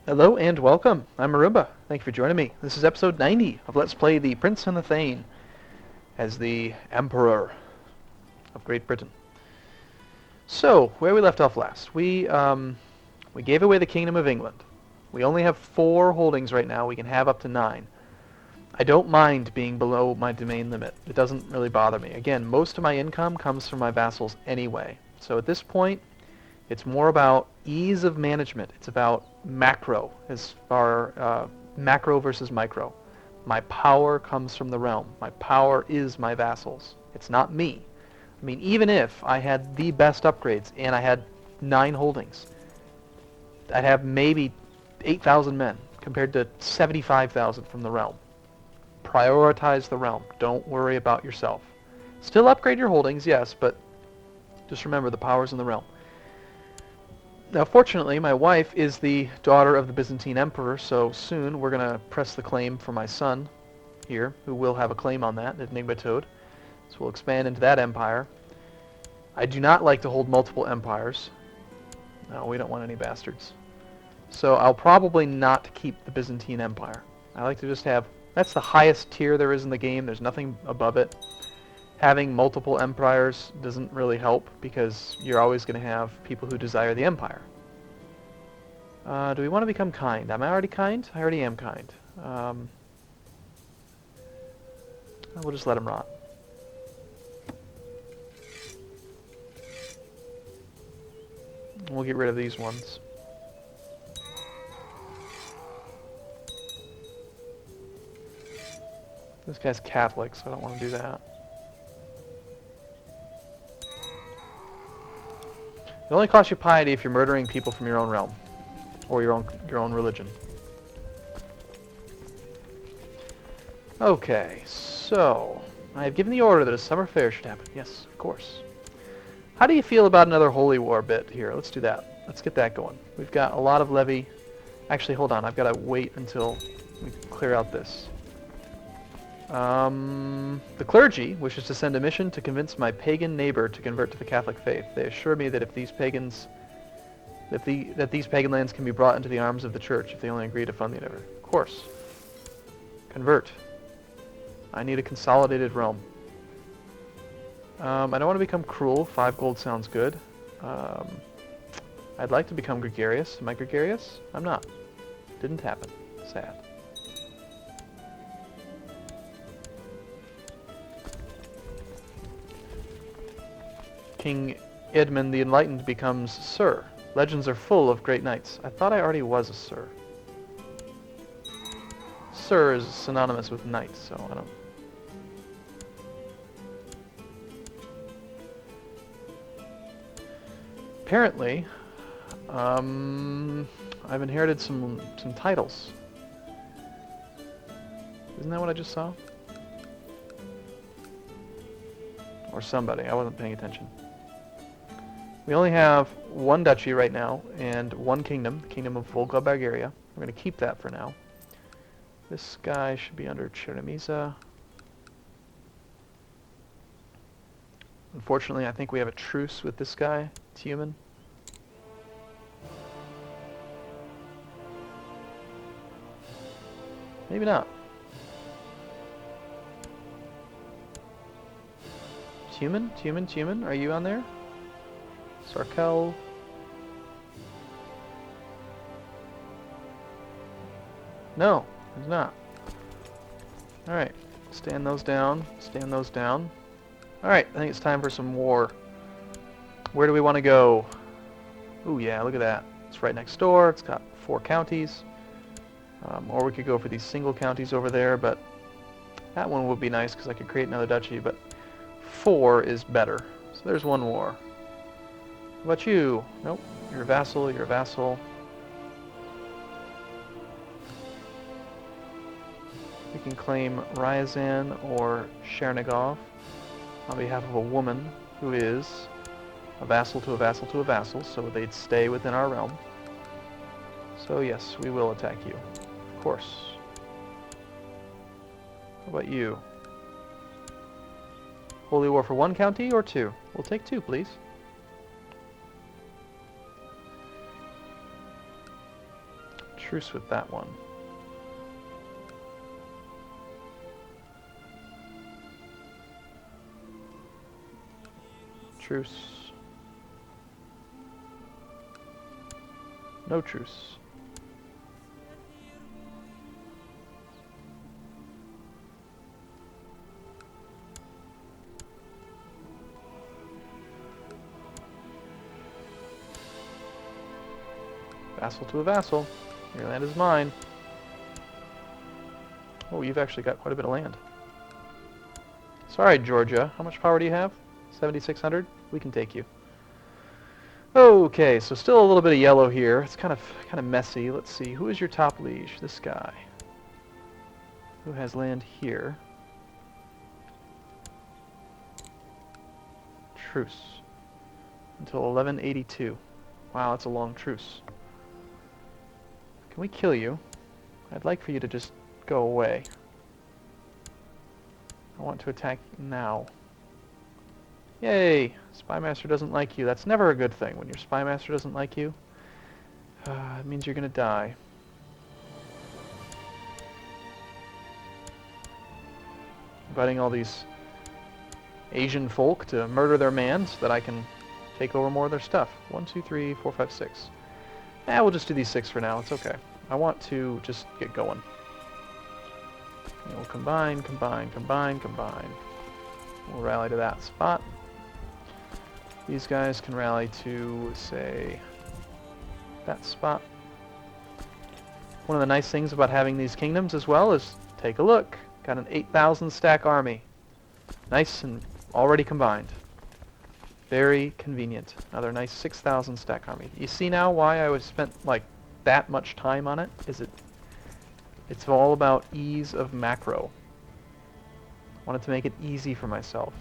Hello and welcome. I'm Arumba. Thank you for joining me. This is episode 90 of Let's Play The Prince and the Thane as the Emperor of Great Britain. So, where we left off last, we gave away the Kingdom of England. We only have 4 holdings right now. We can have up to 9. I don't mind being below my domain limit. It doesn't really bother me. Again, most of my income comes from my vassals anyway. So at this point, it's more about ease of management. It's about macro, as far macro versus micro. My power comes from the realm. My power is my vassals. It's not me. I mean, even if I had the best upgrades and I had 9 holdings, I'd have maybe 8,000 men compared to 75,000 from the realm. Prioritize the realm. Don't worry about yourself. Still upgrade your holdings, yes, but just remember the power's in the realm. Now, fortunately, my wife is the daughter of the Byzantine Emperor, so soon we're going to press the claim for my son here, who will have a claim on that, Enigma Toad. So we'll expand into that empire. I do not like to hold multiple empires. No, we don't want any bastards. So I'll probably not keep the Byzantine Empire. I like to just have... That's the highest tier there is in the game. There's nothing above it. Having multiple empires doesn't really help because you're always going to have people who desire the empire. Do we want to become kind? Am I already kind? I already am kind. We'll just let him rot. We'll get rid of these ones. This guy's Catholic, so I don't want to do that. It only costs you piety if you're murdering people from your own realm, or your own religion. Okay, so I have given the order that a summer fair should happen. Yes, of course. How do you feel about another holy war bit here? Let's do that. Let's get that going. We've got a lot of levy. Actually, hold on. I've got to wait until we clear out this. The clergy wishes to send a mission to convince my pagan neighbor to convert to the Catholic faith. They assure me that if these pagans, that these pagan lands can be brought into the arms of the church if they only agree to fund the endeavor. Of course. Convert. I need a consolidated realm. I don't want to become cruel. 5 gold sounds good. I'd like to become gregarious. Am I gregarious? I'm not. Didn't happen. Sad. King Edmund the Enlightened becomes Sir. Legends are full of great knights. I thought I already was a Sir. Sir is synonymous with knight, so I don't... Apparently, I've inherited some titles. Isn't that what I just saw? Or somebody. I wasn't paying attention. We only have 1 duchy right now and 1 kingdom, the Kingdom of Volga, Bulgaria. We're going to keep that for now. This guy should be under Cheremiza. Unfortunately, I think we have a truce with this guy. It's human. Maybe not. Human, are you on there? Sarkel. No, he's not. Alright, stand those down, stand those down. Alright, I think it's time for some war. Where do we want to go? Ooh yeah, look at that. It's right next door, it's got 4 counties. Or we could go for these single counties over there, but that one would be nice because I could create another duchy, but 4 is better. So there's 1 war. What about you? Nope. You're a vassal, you're a vassal. We can claim Ryazan or Chernigov on behalf of a woman who is a vassal to a vassal to a vassal, so they'd stay within our realm. So yes, we will attack you. Of course. How about you? Holy war for 1 county or 2? We'll take 2, please. Truce with that one. Truce. No truce. Vassal to a vassal. Your land is mine. Oh, you've actually got quite a bit of land. Sorry, Georgia. How much power do you have? 7,600? We can take you. Okay, so still a little bit of yellow here. It's kind of messy. Let's see. Who is your top liege? This guy. Who has land here? Truce. Until 1182. Wow, that's a long truce. Can we kill you? I'd like for you to just go away. I want to attack now. Yay! Spymaster doesn't like you. That's never a good thing when your Spymaster doesn't like you. It means you're gonna die. Inviting all these Asian folk to murder their man so that I can take over more of their stuff. 1, 2, 3, 4, 5, 6. We'll just do these 6 for now. It's okay. I want to just get going. And we'll combine, combine, combine, combine. We'll rally to that spot. These guys can rally to, say, that spot. One of the nice things about having these kingdoms as well is, take a look. Got an 8,000 stack army. Nice and already combined. Very convenient. Another nice 6,000 stack army. You see now why I was spent like that much time on it? It's all about ease of macro. Wanted to make it easy for myself.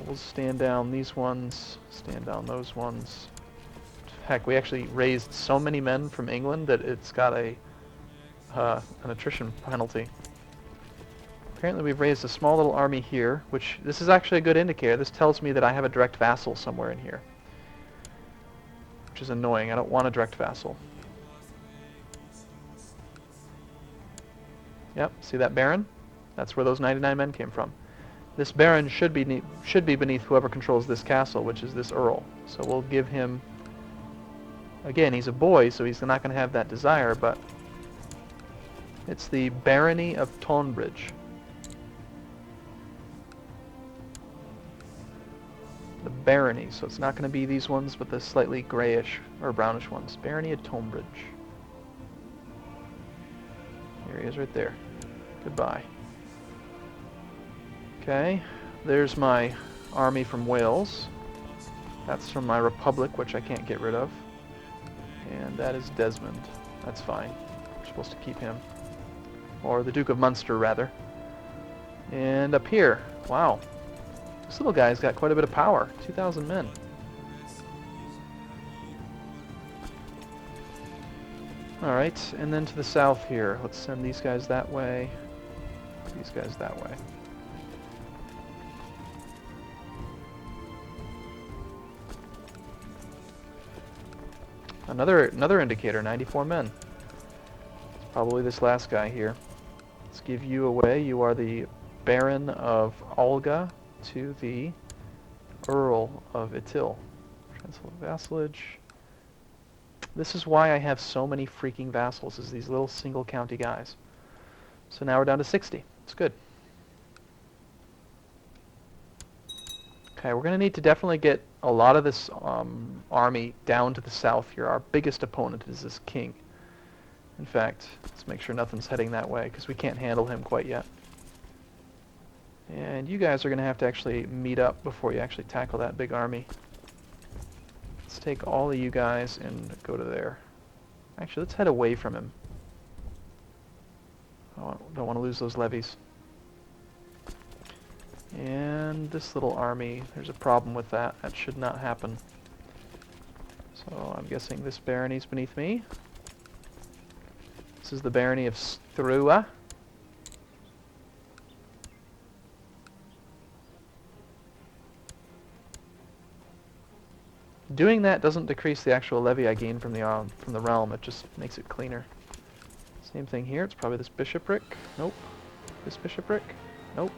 We'll stand down these ones, stand down those ones. Heck, we actually raised so many men from England that it's got an attrition penalty. Apparently we've raised a small little army here, which this is actually a good indicator. This tells me that I have a direct vassal somewhere in here, which is annoying. I don't want a direct vassal. Yep, see that baron? That's where those 99 men came from. This baron should be beneath whoever controls this castle, which is this earl. So we'll give him... Again, he's a boy, so he's not going to have that desire, but... It's the barony of Tonbridge. The barony, so it's not going to be these ones, but the slightly grayish or brownish ones. Barony of Tonbridge. Here he is right there. Goodbye. Okay, there's my army from Wales. That's from my republic, which I can't get rid of. And that is Desmond. That's fine. We're supposed to keep him. Or the Duke of Munster, rather. And up here, wow. This little guy's got quite a bit of power. 2,000 men. Alright, and then to the south here. Let's send these guys that way. These guys that way. Another indicator, 94 men. It's probably this last guy here. Let's give you away. You are the Baron of Olga to the Earl of Itil. Transfer vassalage. This is why I have so many freaking vassals, is these little single county guys. So now we're down to 60. It's good. Okay, we're going to need to definitely get a lot of this army down to the south here. Our biggest opponent is this king. In fact, let's make sure nothing's heading that way, because we can't handle him quite yet. And you guys are going to have to actually meet up before you actually tackle that big army. Let's take all of you guys and go to there. Actually, let's head away from him. I don't want to lose those levies. And this little army, there's a problem with that. That should not happen. So I'm guessing this barony's beneath me. This is the barony of Strua. Doing that doesn't decrease the actual levy I gain from the realm. It just makes it cleaner. Same thing here. It's probably this bishopric. Nope. This bishopric. Nope.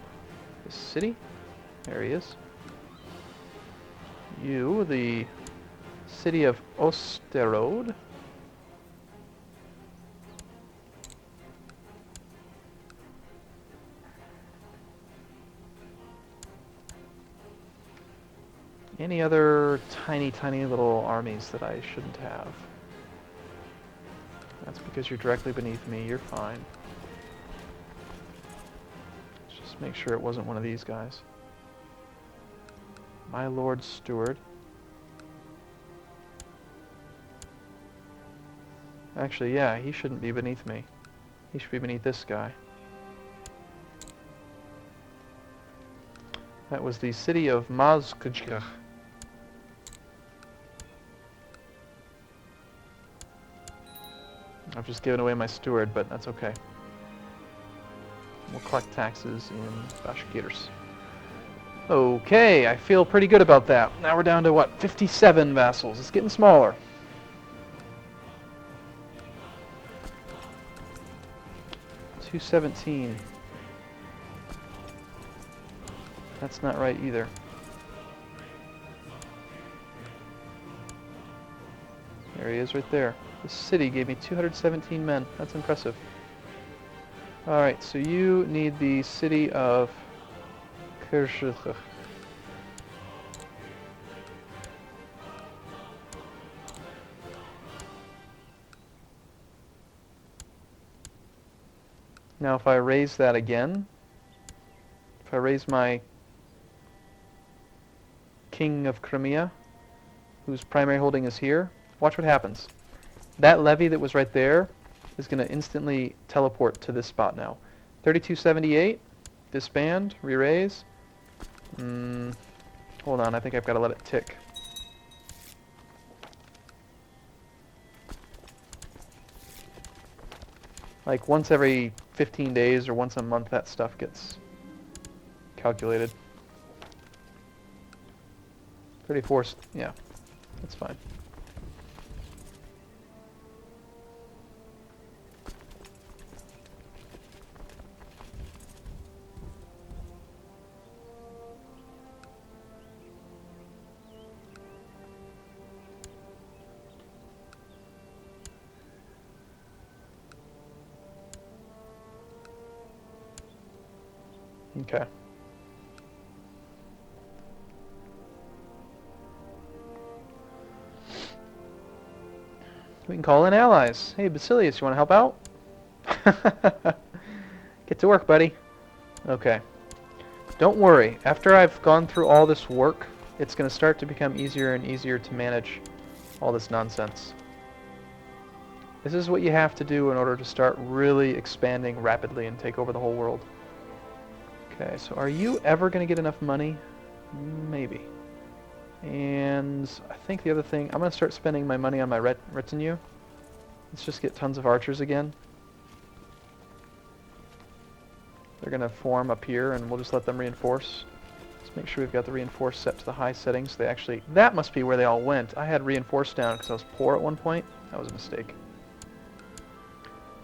This city. There he is. You, the city of Osterode. Any other tiny, tiny little armies that I shouldn't have? That's because you're directly beneath me. You're fine. Let's just make sure it wasn't one of these guys. My Lord Steward. Actually, yeah, he shouldn't be beneath me. He should be beneath this guy. That was the city of Mazkujka. I've just given away my steward, but that's okay. We'll collect taxes in Bashkirs. Okay, I feel pretty good about that. Now we're down to, what, 57 vassals. It's getting smaller. $217. That's not right either. There he is right there. This city gave me 217 men. That's impressive. Alright, so you need the city of Crusader. Now if I raise that again, if I raise my King of Crimea, whose primary holding is here, watch what happens. That levy that was right there is going to instantly teleport to this spot now. 3278, disband, re-raise. Hold on, I think I've got to let it tick. Like once every 15 days or once a month that stuff gets calculated. 34, yeah, that's fine. Okay. We can call in allies. Hey, Basilius, you want to help out? Get to work, buddy. Okay. Don't worry. After I've gone through all this work, it's going to start to become easier and easier to manage all this nonsense. This is what you have to do in order to start really expanding rapidly and take over the whole world. Okay, so are you ever going to get enough money? Maybe. And I think the other thing, I'm going to start spending my money on my retinue. Let's just get tons of archers again. They're going to form up here, and we'll just let them reinforce. Let's make sure we've got the reinforce set to the high settings. They actually, that must be where they all went. I had reinforce down because I was poor at one point. That was a mistake.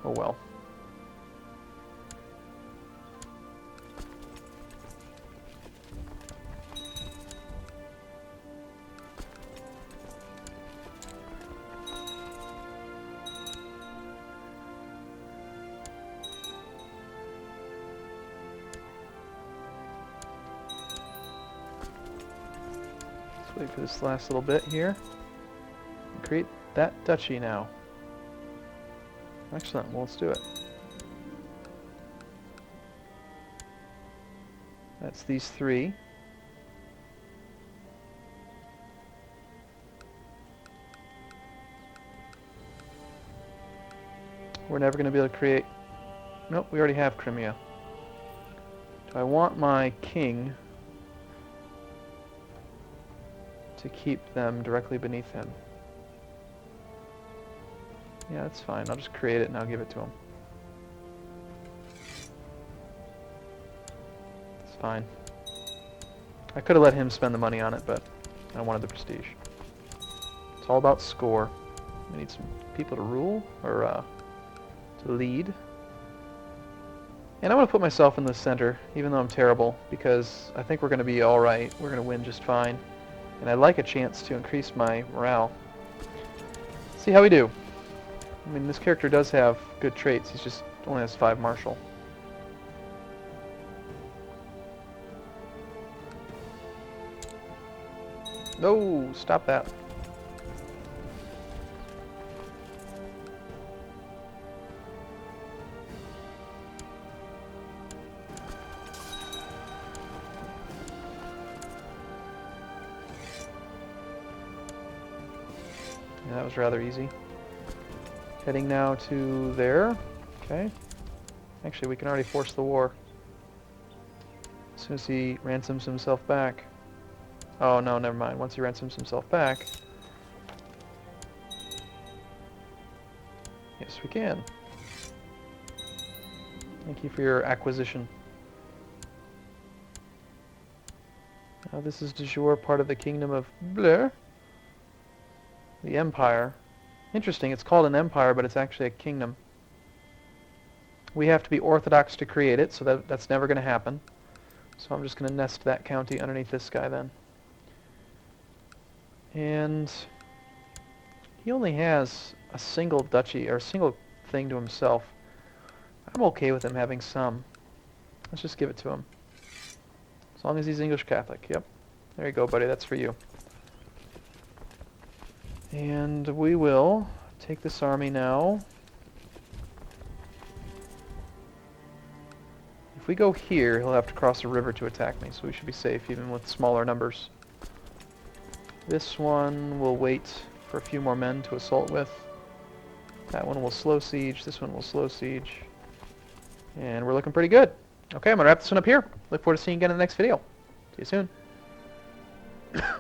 Oh well. Wait for this last little bit here. Create that duchy now. Excellent. Well, let's do it. That's these three. We're never going to be able to create... Nope, we already have Crimea. Do I want my king to keep them directly beneath him? Yeah, that's fine. I'll just create it and I'll give it to him. It's fine. I could have let him spend the money on it, but I wanted the prestige. all about score. We need some people to rule, or to lead. And I'm going to put myself in the center, even though I'm terrible, because I think we're going to be alright. We're going to win just fine. And I'd like a chance to increase my morale. See how we do. I mean, this character does have good traits. He's just only has 5 martial. No, stop that. Yeah, that was rather easy. Heading now to there. Okay. Actually, we can already force the war. As soon as he ransoms himself back. Oh, no, never mind. Once he ransoms himself back... Yes, we can. Thank you for your acquisition. Now, this is de jure part of the kingdom of Blur. The Empire. Interesting, it's called an empire, but it's actually a kingdom. We have to be Orthodox to create it, so that's never going to happen. So I'm just going to nest that county underneath this guy then. And he only has a single duchy, or a single thing to himself. I'm okay with him having some. Let's just give it to him. As long as he's English Catholic. Yep. There you go, buddy. That's for you. And we will take this army now. If we go here, he'll have to cross a river to attack me, so we should be safe even with smaller numbers. This one will wait for a few more men to assault with. That one will slow siege. This one will slow siege. And we're looking pretty good. Okay, I'm going to wrap this one up here. Look forward to seeing you again in the next video. See you soon.